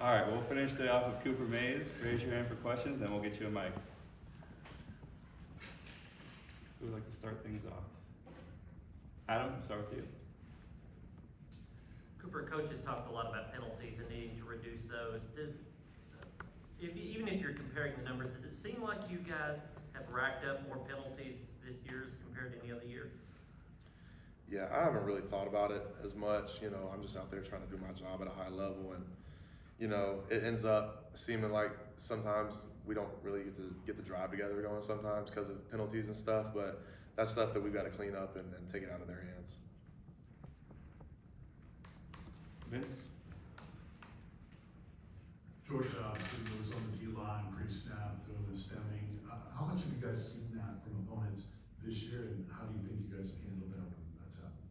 All right, we'll finish it off with Cooper Mays. Raise your hand for questions, and we'll get you a mic. Who would like to start things off? Adam, start with you. Cooper, coaches talked a lot about penalties and needing to reduce those. Even if you're comparing the numbers, does it seem like you guys have racked up more penalties this year as compared to any other year? Yeah, I haven't really thought about it as much. I'm just out there trying to do my job at a high level, and it ends up seeming like sometimes we don't really get the drive together going sometimes because of penalties and stuff. But that's stuff that we've got to clean up and take it out of their hands. Vince? Georgia obviously was on the D line, pre-snap, doing the stemming. How much have you guys seen that from opponents this year, and how do you think you guys have handled that when that's happened?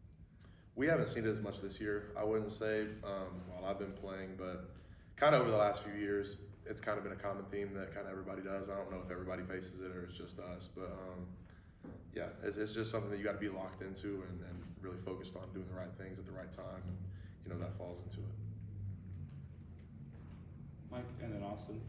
We haven't seen it as much this year, I wouldn't say, while I've been playing, but kind of over the last few years, it's kind of been a common theme that kind of everybody does. I don't know if everybody faces it or it's just us, but yeah, it's just something that you got to be locked into and really focused on doing the right things at the right time, and that falls into it. Mike, and then Austin.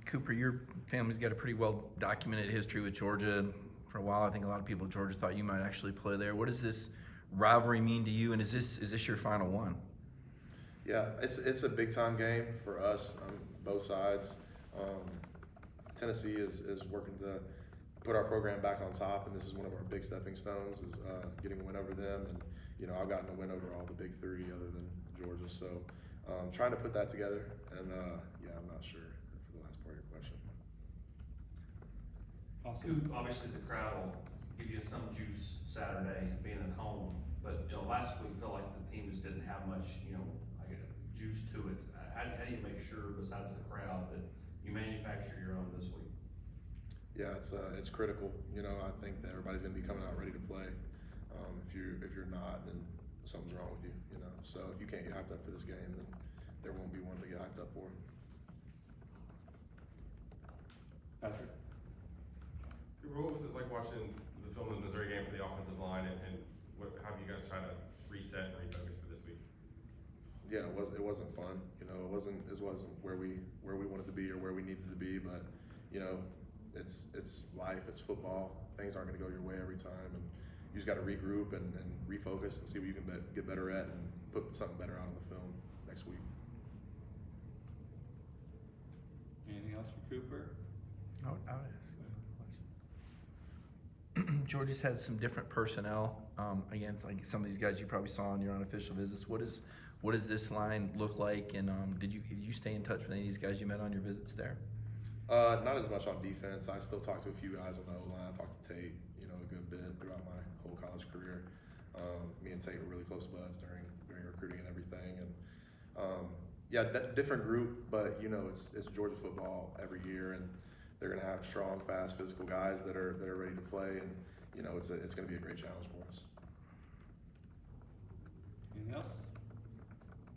Cooper, your family's got a pretty well documented history with Georgia. For a while, I think a lot of people at Georgia thought you might actually play there. What does this rivalry mean to you, and is this your final one? Yeah, it's a big time game for us on both sides. Tennessee is working to put our program back on top, and this is one of our big stepping stones, is getting a win over them. And I've gotten a win over all the big three other than Georgia, so trying to put that together. And yeah, I'm not sure for the last part of your question. Austin? Obviously, the crowd will give you some juice Saturday being at home, but last week felt like the team just didn't have much, like juice to it. How do you make sure, besides the crowd, that you manufacture your own this week? Yeah, it's critical. I think that everybody's gonna be coming out ready to play. If you're not, then something's wrong with you. So if you can't get hyped up for this game, then there won't be one to get hyped up for. Patrick? What was it like watching the film of the Missouri game for the offensive line, and how do you guys try to reset and refocus for this week? Yeah, it wasn't fun. It wasn't where we wanted to be or where we needed to be. But it's life. It's football. Things aren't going to go your way every time, and you just got to regroup and refocus and see what you can get better at and put something better out on the film next week. Anything else for Cooper? I would ask a question. Georgia's had some different personnel against like some of these guys you probably saw on your unofficial visits. What does this line look like? And did you stay in touch with any of these guys you met on your visits there? Not as much on defense. I still talk to a few guys on the O-line. I talked to Tate, a good bit throughout my whole college career. Me and Tate were really close buds during recruiting and everything. And yeah, different group, but it's Georgia football every year, and they're going to have strong, fast, physical guys that are ready to play, and it's going to be a great challenge for us. Anything else?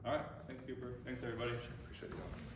All right. Thanks, Cooper. Thanks, everybody. Appreciate it, y'all.